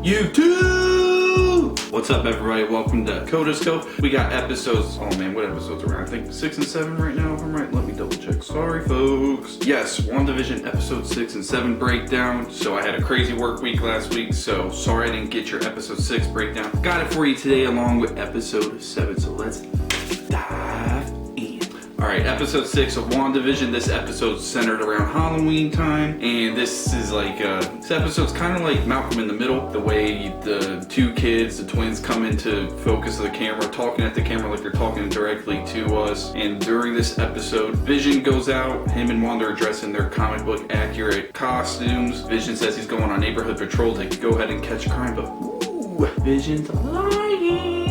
YouTube! What's up, everybody? Welcome to Kota's Cove. We got episodes, oh man, what episodes are we on? I think 6 and 7 right now, if I'm right. Let me double check. Sorry, folks. Yes, WandaVision episode 6 and 7 breakdown. So I had a crazy work week last week, so sorry I didn't get your episode 6 breakdown. Got it for you today along with episode 7, so let's dive in. Alright, episode 6 of WandaVision. This episode's centered around Halloween time, and this is like, this episode's kind of like Malcolm in the Middle. The way the two kids, the twins, come into focus of the camera, talking at the camera like they're talking directly to us. And during this episode, Vision goes out. Him and Wanda are dressed in their comic book accurate costumes. Vision says he's going on neighborhood patrol to go ahead and catch crime, but ooh, Vision's lying.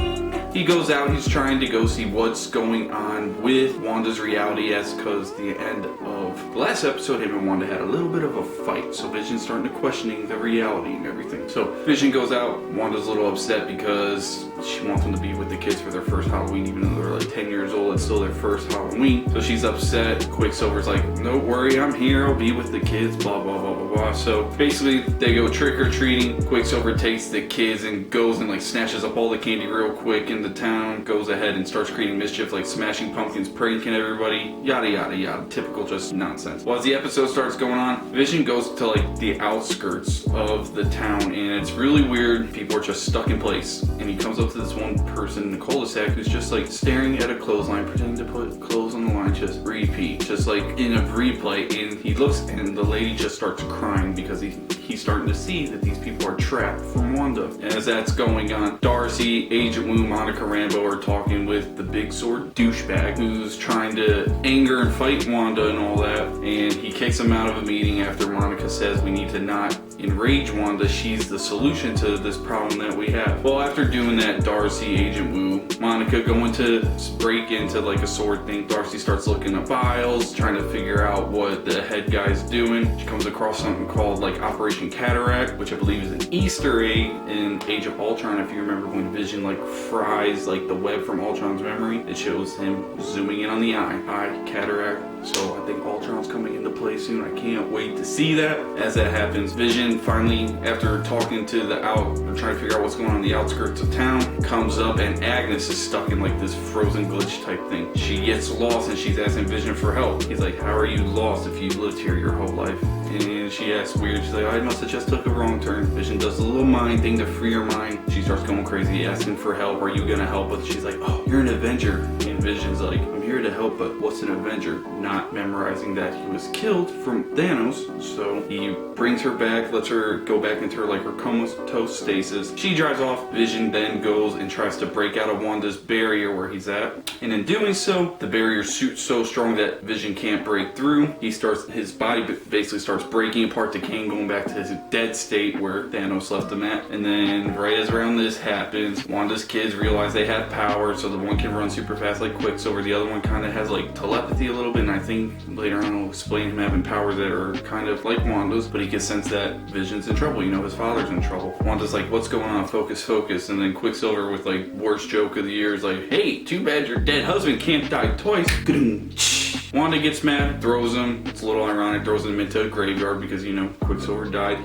He goes out, he's trying to go see what's going on with Wanda's reality, as because the end of the last episode, him and Wanda had a little bit of a fight. So Vision's starting to questioning the reality and everything. So Vision goes out, Wanda's a little upset because she wants them to be with the kids for their first Halloween, even though they're like 10 years old, it's still their first Halloween. So she's upset. Quicksilver's like, don't worry, I'm here, I'll be with the kids, blah, blah, blah, blah, blah. So basically, they go trick-or-treating. Quicksilver takes the kids and goes and like snatches up all the candy real quick in the town, goes ahead and starts creating mischief, like smashing pumpkins, pranking everybody, yada yada yada, typical just nonsense. Well, as the episode starts going on, Vision goes to like the outskirts of the town, and it's really weird. People are just stuck in place, and he comes up to this one person in the cul-de-sac who's just like staring at a clothesline, pretending to put clothes on the line, just repeat, just like in a replay. And he looks, and the lady just starts crying because he's starting to see that these people are trapped from Wanda. And as that's going on, Darcy, Agent Wu, Monica Rambeau are talking with the big sword douchebag who's trying to anger and fight Wanda and all that. And he kicks him out of a meeting after Monica says we need to not enrage Wanda. She's the solution to this problem that we have. Well, after doing that, Darcy, Agent Wu, Monica going to break into like a sword thing. Darcy starts looking at files, trying to figure out what the head guy's doing. She comes across something called like Operation Cataract, which I believe is an Easter egg in Age of Ultron. If you remember when Vision like fries like the web from Ultron's memory, it shows him zooming in on the eye cataract. So I think Ultron's coming into play soon. I can't wait to see that. As that happens, Vision finally, after talking to trying to figure out what's going on in the outskirts of town, comes up, and Agnes is stuck in like this frozen glitch type thing. She gets lost and she's asking Vision for help. He's like, how are you lost if you've lived here your whole life? And she asks weird, she's like, I must have just took a wrong turn. Vision does a little mind thing to free her mind. She starts going crazy, asking for help. Are you gonna help us? She's like, oh, you're an Avenger. And Vision's like, I'm here to help, but what's an Avenger? Not memorizing that he was killed from Thanos. So he brings her back, lets her go back into her comatose stasis. She drives off. Vision then goes and tries to break out of Wanda's barrier where he's at. And in doing so, the barrier suits so strong that Vision can't break through. His body basically starts breaking apart, decaying, going back to his dead state where Thanos left him at. And then right as around this happens, Wanda's kids realize they have power, so the one can run super fast like Quicksilver, the other one kind of has like telepathy a little bit, and I think later on I'll explain him having powers that are kind of like Wanda's, but he can sense that Vision's in trouble, his father's in trouble. Wanda's like, what's going on? Focus, focus. And then Quicksilver with like worst joke of the year is like, hey, too bad your dead husband can't die twice. Wanda gets mad, throws him. It's a little ironic, throws him into a graveyard because, Quicksilver died.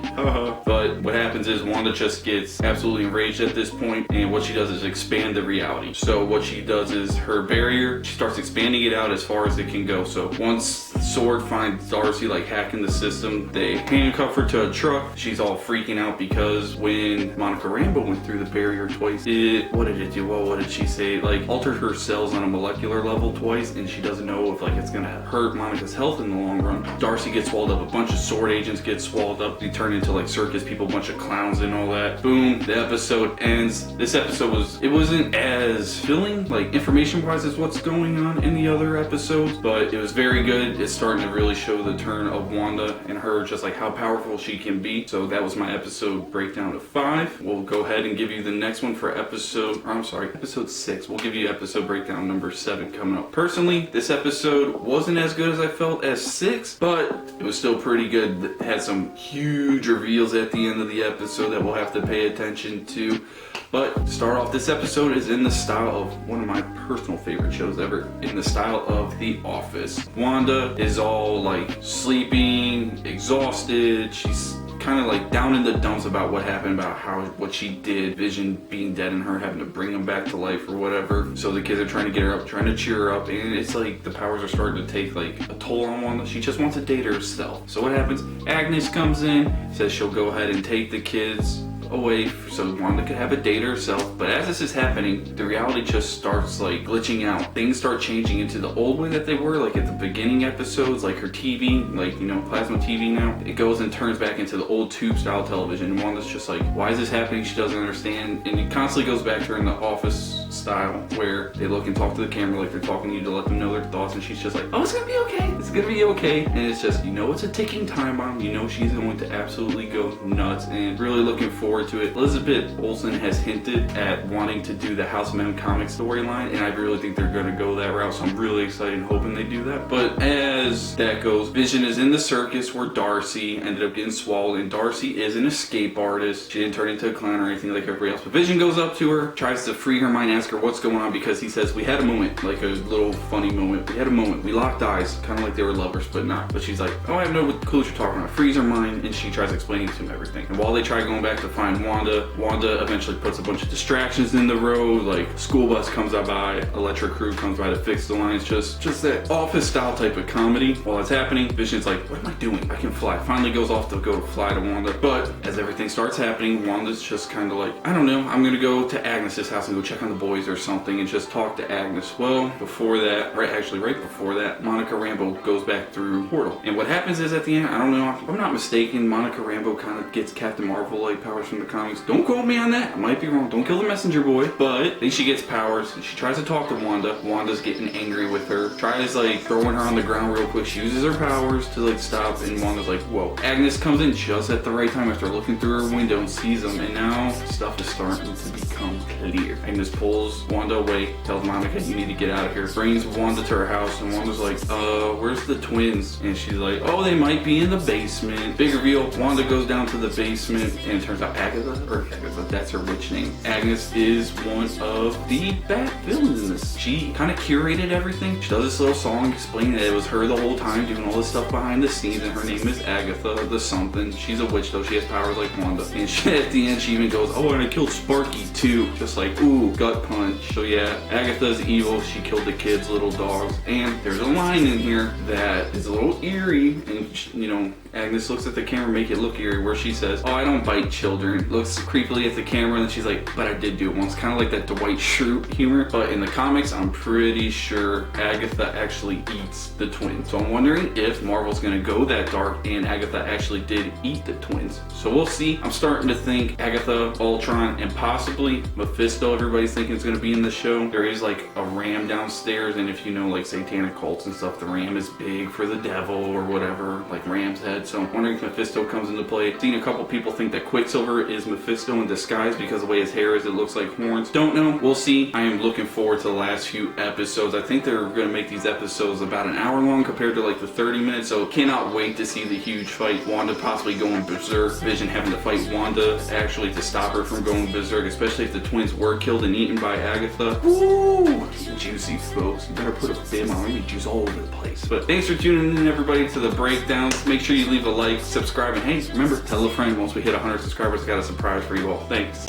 But what happens is Wanda just gets absolutely enraged at this point, and what she does is expand the reality. So what she does is her barrier, she starts expanding it out as far as it can go. So once Sword finds Darcy like hacking the system, they handcuff her to a truck. She's all freaking out because when Monica Rambeau went through the barrier twice, what did it do? Well, what did she say? Like altered her cells on a molecular level twice, and she doesn't know if like it's gonna hurt Monica's health in the long run. Darcy gets swallowed up, a bunch of sword agents get swallowed up, they turn into like circus people, a bunch of clowns and all that. Boom, the episode ends. This episode wasn't as filling like information wise as what's going on in the other episodes, but it was very good. It's starting to really show the turn of Wanda and her, just like how powerful she can be. So that was my episode breakdown of 5. We'll go ahead and give you the next one for episode 6. We'll give you episode breakdown number 7 coming up. Personally, this episode wasn't as good as I felt as 6, but it was still pretty good. It had some huge reveals at the end of the episode that we'll have to pay attention to. But to start off, this episode is in the style of one of my personal favorite shows ever, in the style of The Office. Wanda is all like sleeping, exhausted, she's kind of like down in the dumps about what happened, about what she did, Vision being dead and her having to bring him back to life or whatever. So the kids are trying to get her up, trying to cheer her up, and it's like the powers are starting to take like a toll on Wanda. She just wants to date herself. So what happens? Agnes comes in, says she'll go ahead and take the kids away so Wanda could have a date herself. But as this is happening, the reality just starts like glitching out. Things start changing into the old way that they were, like at the beginning episodes, like her TV, like, you know, plasma TV now. It goes and turns back into the old tube style television. And Wanda's just like, why is this happening? She doesn't understand. And it constantly goes back to her in the office style where they look and talk to the camera like they're talking to you to let them know their thoughts. And she's just like, oh, it's gonna be okay. It's gonna be okay. And it's just, you know, it's a ticking time bomb. You know, she's going to absolutely go nuts, and really looking forward to it. Elizabeth Olsen has hinted at wanting to do the House of M comics storyline, and I really think they're going to go that route, so I'm really excited and hoping they do that. But as that goes, Vision is in the circus where Darcy ended up getting swallowed, and Darcy is an escape artist. She didn't turn into a clown or anything like everybody else, but Vision goes up to her, tries to free her mind, ask her what's going on, because he says, we had a moment, like a little funny moment. We had a moment. We locked eyes, kind of like they were lovers, but not. But she's like, oh, I have no clue what you're talking about. Frees her mind, and she tries explaining to him everything. And while they try going back to find Wanda eventually puts a bunch of distractions in the road, like school bus comes by, electric crew comes by to fix the lines, just that office style type of comedy. While it's happening, Vision's like, what am I doing? I can fly. Finally goes off to go to fly to Wanda. But as everything starts happening, Wanda's just kind of like, I don't know, I'm gonna go to Agnes's house and go check on the boys or something and just talk to Agnes. Well, before that, right before that, Monica Rambeau goes back through portal. And what happens is at the end, I don't know, if I'm not mistaken, Monica Rambeau kind of gets Captain Marvel like powers from the comics. Don't quote me on that. I might be wrong. Don't kill the messenger boy. But then she gets powers. She tries to talk to Wanda. Wanda's getting angry with her. Tries like throwing her on the ground real quick. She uses her powers to like stop, and Wanda's like, whoa. Agnes comes in just at the right time after looking through her window and sees them, and now stuff is starting to become clear. Agnes pulls Wanda away, tells Monica, you need to get out of here. Brings Wanda to her house, and Wanda's like, where's the twins? And she's like, oh, they might be in the basement. Big reveal, Wanda goes down to the basement, and it turns out Agatha, that's her witch name, Agnes, is one of the bad villains in this. She kind of curated everything. She does this little song explaining that it was her the whole time doing all this stuff behind the scenes, and her name is Agatha the something. She's a witch though. She has powers like Wanda. And she, at the end, she even goes, oh, and I killed Sparky too. Just like, ooh, gut punch. So yeah, Agatha's evil. She killed the kids, little dogs. And there's a line in here that is a little eerie, and you know, Agnes looks at the camera, make it look eerie, where she says, oh, I don't bite children. Looks creepily at the camera, and then she's like, but I did do it once. Kind of like that Dwight Schrute humor. But in the comics, I'm pretty sure Agatha actually eats the twins. So I'm wondering if Marvel's gonna go that dark and Agatha actually did eat the twins. So we'll see. I'm starting to think Agatha, Ultron, and possibly Mephisto, everybody's thinking is gonna be in the show. There is like a ram downstairs, and if you know like satanic cults and stuff, the ram is big for the devil or whatever, like ram's head. So I'm wondering if Mephisto comes into play. Seen a couple people think that Quicksilver is Mephisto in disguise because the way his hair is, it looks like horns. Don't know. We'll see. I am looking forward to the last few episodes. I think they're going to make these episodes about an hour long compared to like the 30 minutes. So cannot wait to see the huge fight. Wanda possibly going berserk. Vision having to fight Wanda actually to stop her from going berserk, especially if the twins were killed and eaten by Agatha. Woo! Juicy, folks. You better put a bib on. Maybe juice all over the place. But thanks for tuning in, everybody, to the breakdowns. Make sure you leave a like, subscribe, and hey, remember, tell a friend. Once we hit 100 subscribers, I got a surprise for you all. Thanks.